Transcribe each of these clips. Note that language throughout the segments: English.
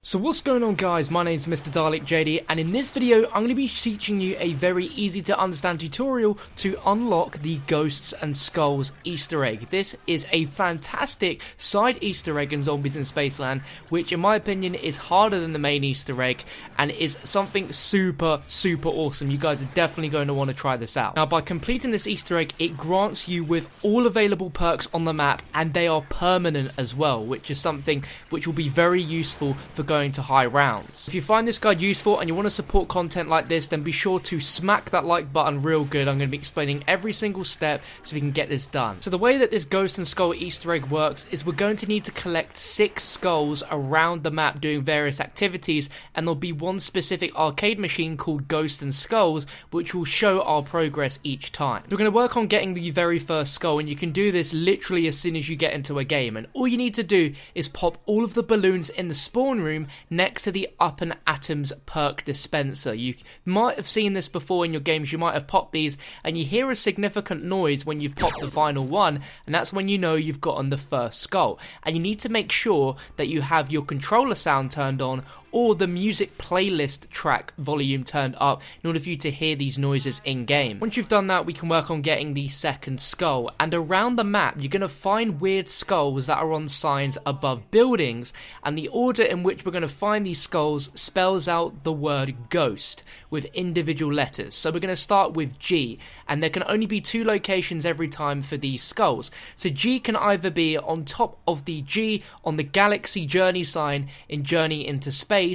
So what's going on, guys? My name is Mr. Dalek JD, and in this video I'm going to be teaching you a very easy to understand tutorial to unlock the Ghosts and Skulls Easter egg. This is a fantastic side Easter egg in Zombies in Spaceland, which in my opinion is harder than the main Easter egg and is something super awesome. You guys are definitely going to want to try this out. Now, by completing this Easter egg, it grants you with all available perks on the map, and they are permanent as well, which is something which will be very useful for going to high rounds. If you find this guide useful and you want to support content like this, then be sure to smack that like button real good. I'm going to be explaining every single step so we can get this done. So the way that this Ghost and Skull Easter egg works is we're going to need to collect 6 skulls around the map doing various activities, and there'll be one specific arcade machine called Ghost and Skulls which will show our progress each time. So we're going to work on getting the very first skull, and you can do this literally as soon as you get into a game, and all you need to do is pop all of the balloons in the spawn room next to the Up and Atoms perk dispenser. You might have seen this before in your games. You might have popped these and you hear a significant noise when you've popped the final one, and that's when you know you've gotten the first skull. And you need to make sure that you have your controller sound turned on or the music playlist track volume turned up in order for you to hear these noises in game. Once you've done that, we can work on getting the second skull, and around the map you're going to find weird skulls that are on signs above buildings, and the order in which we're going to find these skulls spells out the word ghost with individual letters. So we're going to start with G, and there can only be 2 locations every time for these skulls. So G can either be on top of the G on the Galaxy Journey sign in Journey into Space,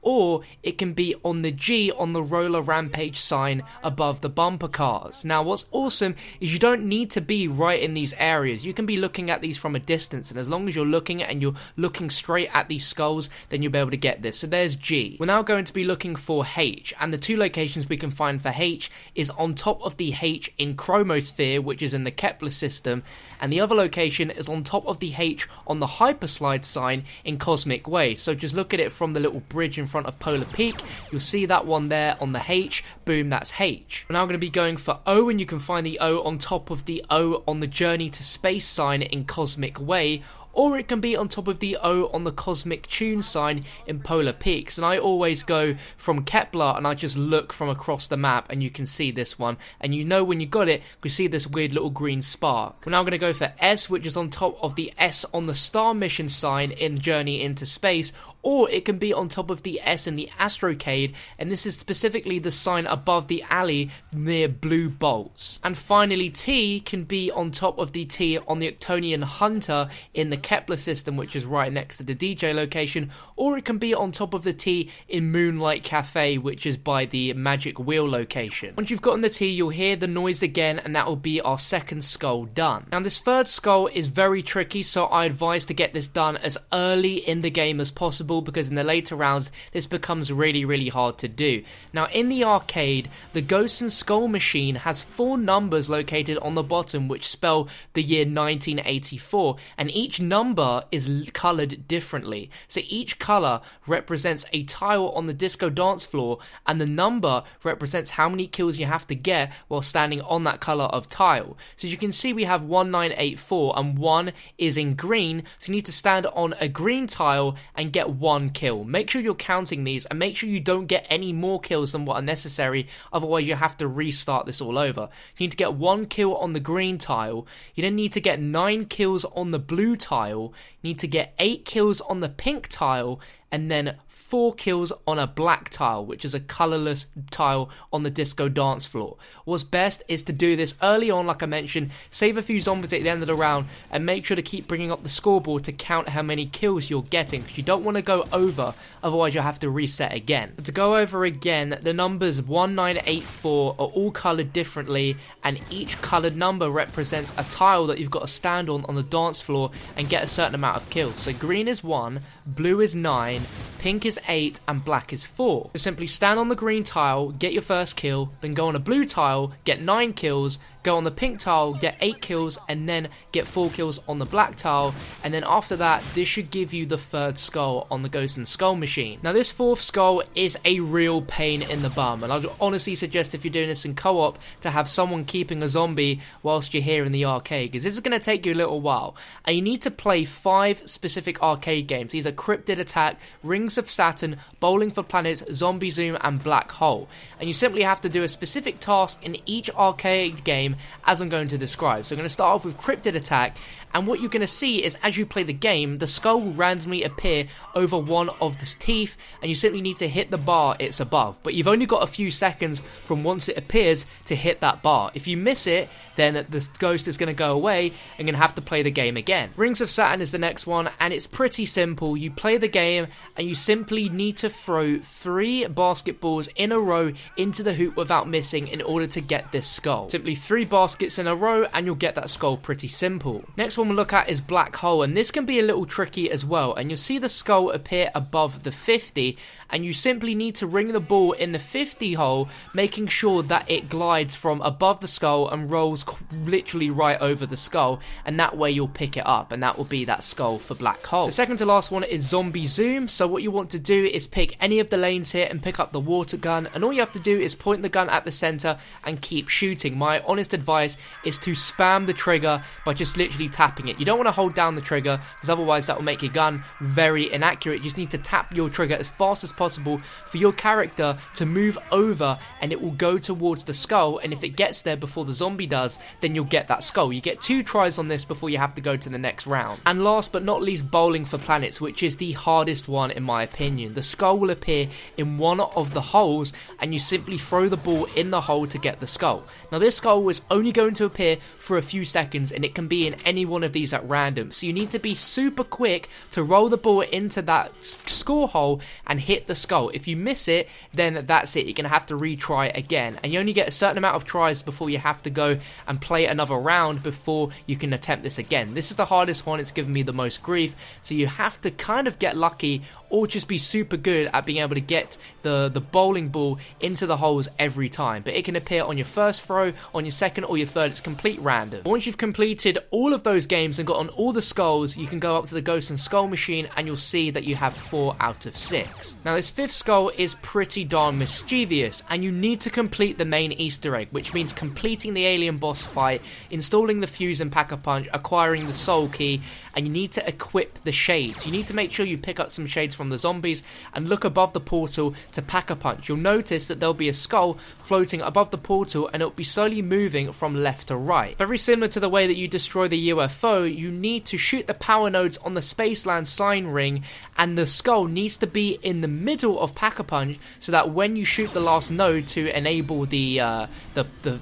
or it can be on the G on the Roller Rampage sign above the bumper cars. Now, what's awesome is you don't need to be right in these areas. You can be looking at these from a distance, and as long as you're looking and you're looking straight at these skulls, then you'll be able to get this. So there's G. We're now going to be looking for H, and the 2 locations we can find for H is on top of the H in Chromosphere, which is in the Kepler system, and the other location is on top of the H on the Hyperslide sign in Cosmic Way. So just look at it from the little bridge in front of Polar Peak. You'll see that one there on the H. Boom, that's H. We're now going to be going for O, and you can find the O on top of the O on the Journey to Space sign in Cosmic Way, or it can be on top of the O on the Cosmic Tune sign in Polar Peaks. And I always go from Kepler and I just look from across the map, and you can see this one, and you know when you got it, you see this weird little green spark. We're now going to go for S, which is on top of the S on the Star Mission sign in Journey into Space, or it can be on top of the S in the Astrocade, and this is specifically the sign above the alley near Blue Bolts. And finally, T can be on top of the T on the Octonian Hunter in the Kepler system, which is right next to the DJ location, or it can be on top of the T in Moonlight Cafe, which is by the Magic Wheel location. Once you've gotten the T, you'll hear the noise again, and that will be our second skull done. Now, this third skull is very tricky, so I advise to get this done as early in the game as possible, because in the later rounds this becomes really hard to do. Now, in the arcade, the Ghost and Skull machine has 4 numbers located on the bottom which spell the year 1984, and each number is coloured differently. So each colour represents a tile on the disco dance floor, and the number represents how many kills you have to get while standing on that colour of tile. So as you can see, we have 1984, and 1 is in green, so you need to stand on a green tile and get 1 kill. Make sure you're counting these, and make sure you don't get any more kills than what are necessary, otherwise you have to restart this all over. You need to get 1 kill on the green tile, you then need to get 9 kills on the blue tile, you need to get 8 kills on the pink tile, and then 4 kills on a black tile, which is a colourless tile on the disco dance floor. What's best is to do this early on, like I mentioned, save a few zombies at the end of the round, and make sure to keep bringing up the scoreboard to count how many kills you're getting, because you don't want to go over, otherwise you'll have to reset again. So to go over again, the numbers 1984 are all coloured differently, and each coloured number represents a tile that you've got to stand on the dance floor and get a certain amount of kills. So green is 1, blue is 9, pink is 8, and black is 4. So simply stand on the green tile, get your first kill, then go on a blue tile, get 9 kills, go on the pink tile, get 8 kills, and then get 4 kills on the black tile, and then after that, this should give you the 3rd skull on the Ghost and Skull machine. Now this 4th skull is a real pain in the bum, and I'd honestly suggest if you're doing this in co-op to have someone keeping a zombie whilst you're here in the arcade, because this is going to take you a little while, and you need to play 5 specific arcade games. These are Cryptid Attack, Rings of Saturn, Bowling for Planets, Zombie Zoom, and Black Hole, and you simply have to do a specific task in each arcade game as I'm going to describe. So I'm going to start off with Cryptid Attack, and what you're going to see is as you play the game, the skull will randomly appear over one of the teeth, and you simply need to hit the bar it's above. But you've only got a few seconds from once it appears to hit that bar. If you miss it, then the ghost is going to go away and you're going to have to play the game again. Rings of Saturn is the next one, and it's pretty simple. You play the game and you simply need to throw 3 basketballs in a row into the hoop without missing in order to get this skull. Simply 3 baskets in a row and you'll get that skull pretty simple. Next one we'll look at is Black Hole, and this can be a little tricky as well, and you'll see the skull appear above the 50, and you simply need to ring the ball in the 50 hole, making sure that it glides from above the skull and rolls literally right over the skull, and that way you'll pick it up, and that will be that skull for Black Hole. The second to last one is Zombie Zoom. So what you want to do is pick any of the lanes here and pick up the water gun, and all you have to do is point the gun at the center and keep shooting. My honest advice is to spam the trigger by just literally tapping it. You don't want to hold down the trigger, because otherwise that will make your gun very inaccurate. You just need to tap your trigger as fast as possible for your character to move over, and it will go towards the skull, and if it gets there before the zombie does, then you'll get that skull. You get 2 tries on this before you have to go to the next round. And last but not least, Bowling for Planets, which is the hardest one in my opinion. The skull will appear in one of the holes, and you simply throw the ball in the hole to get the skull. Now this skull is only going to appear for a few seconds, and it can be in any one of these at random, so you need to be super quick to roll the ball into that score hole and hit the skull. If you miss it, then that's it. You're going to have to retry again, and you only get a certain amount of tries before you have to go and play another round before you can attempt this again. This is the hardest one. It's given me the most grief, so you have to kind of get lucky or just be super good at being able to get the bowling ball into the holes every time. But it can appear on your first throw, on your second, or your third. It's complete random. Once you've completed all of those games and got on all the skulls, you can go up to the Ghost and Skull machine and you'll see that you have 4 out of 6. Now this 5th skull is pretty darn mischievous, and you need to complete the main Easter egg, which means completing the alien boss fight, installing the fuse and Pack-a-Punch, acquiring the soul key, and you need to equip the shades. You need to make sure you pick up some shades from the zombies and look above the portal to Pack-a-Punch. You'll notice that there'll be a skull floating above the portal, and it'll be slowly moving from left to right. Very similar to the way that you destroy the UFO, you need to shoot the power nodes on the Spaceland sign ring, and the skull needs to be in the middle of Pack-a-Punch so that when you shoot the last node to enable the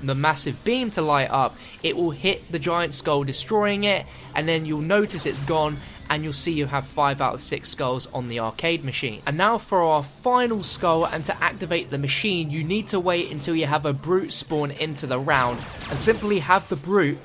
massive beam to light up, it will hit the giant skull, destroying it, and then you'll notice it's gone, and you'll see you have 5 out of 6 skulls on the arcade machine. And now for our final skull, and to activate the machine you need to wait until you have a brute spawn into the round, and simply have the brute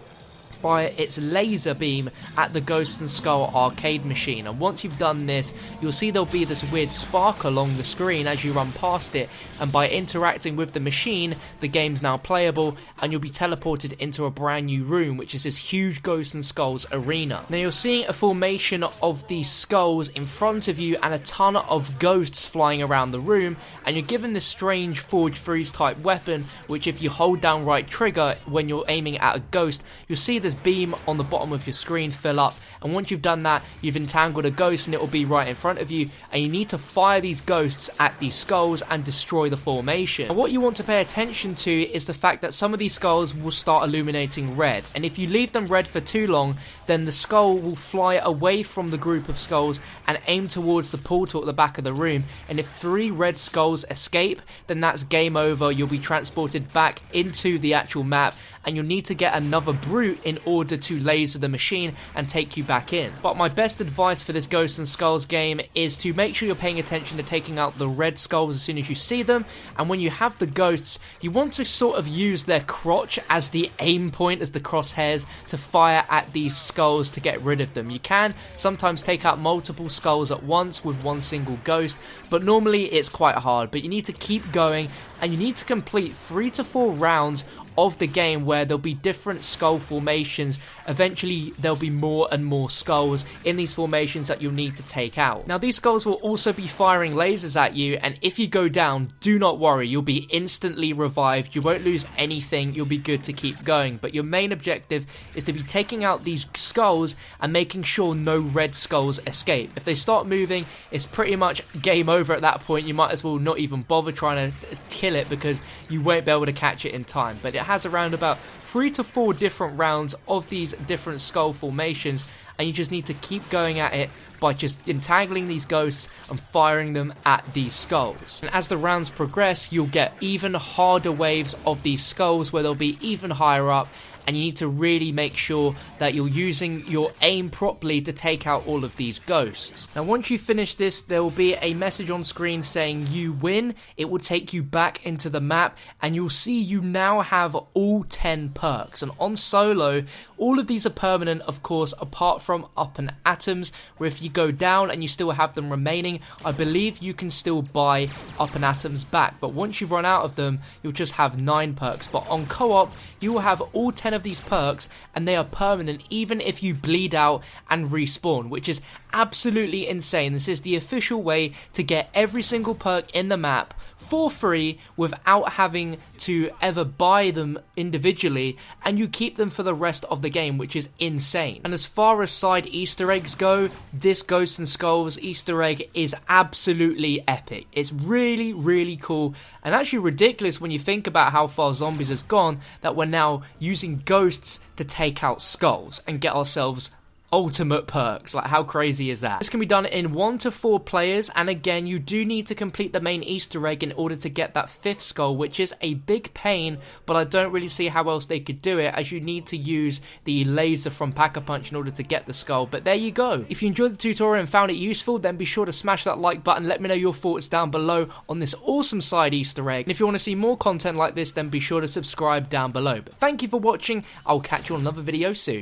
fire its laser beam at the Ghost and Skull arcade machine. And once you've done this, you'll see there'll be this weird spark along the screen as you run past it, and by interacting with the machine, the game's now playable, and you'll be teleported into a brand new room, which is this huge Ghost and Skulls arena. Now you're seeing a formation of these skulls in front of you and a ton of ghosts flying around the room, and you're given this strange Forge Freeze type weapon, which if you hold down right trigger when you're aiming at a ghost, you'll see this beam on the bottom of your screen fill up, and once you've done that, you've entangled a ghost and it will be right in front of you, and you need to fire these ghosts at these skulls and destroy the formation. And what you want to pay attention to is the fact that some of these skulls will start illuminating red, and if you leave them red for too long, then the skull will fly away from the group of skulls and aim towards the portal at the back of the room, and if 3 red skulls escape, then that's game over. You'll be transported back into the actual map, and you'll need to get another brute in order to laser the machine and take you back in. But my best advice for this Ghosts and Skulls game is to make sure you're paying attention to taking out the red skulls as soon as you see them, and when you have the ghosts, you want to sort of use their crotch as the aim point, as the crosshairs, to fire at these skulls to get rid of them. You can sometimes take out multiple skulls at once with one single ghost, but normally it's quite hard. But you need to keep going, and you need to complete 3 to 4 rounds of the game where there'll be different skull formations. Eventually there'll be more and more skulls in these formations that you'll need to take out. Now these skulls will also be firing lasers at you, and if you go down, do not worry, you'll be instantly revived. You won't lose anything, you'll be good to keep going. But your main objective is to be taking out these skulls and making sure no red skulls escape. If they start moving, it's pretty much game over at that point. You might as well not even bother trying to kill it because you won't be able to catch it in time. But it has around about 3 to 4 different rounds of these different skull formations, and you just need to keep going at it by just entangling these ghosts and firing them at these skulls. And as the rounds progress, you'll get even harder waves of these skulls where they'll be even higher up, and you need to really make sure that you're using your aim properly to take out all of these ghosts. Now once you finish this, there will be a message on screen saying you win. It will take you back into the map, and you'll see you now have all 10 perks. And on solo, all of these are permanent, of course, apart from up and atoms, where if you go down and you still have them remaining, I believe you can still buy up and atoms back. But once you've run out of them, you'll just have 9 perks. But on co-op, you will have all 10 of these perks, and they are permanent even if you bleed out and respawn, which is absolutely insane. This is the official way to get every single perk in the map for free without having to ever buy them individually, and you keep them for the rest of the game, which is insane. And as far as side Easter eggs go, this Ghosts and Skulls Easter egg is absolutely epic. It's really, really cool, and actually ridiculous when you think about how far zombies has gone, that we're now using ghosts to take out skulls and get ourselves ultimate perks. Like, how crazy is that? This can be done in 1 to 4 players, and again, you do need to complete the main Easter egg in order to get that 5th skull, which is a big pain, but I don't really see how else they could do it, as you need to use the laser from Pack-a-Punch in order to get the skull. But there you go. If you enjoyed the tutorial and found it useful, then be sure to smash that like button. Let me know your thoughts down below on this awesome side Easter egg, and if you want to see more content like this, then be sure to subscribe down below. But thank you for watching. I'll catch you on another video soon.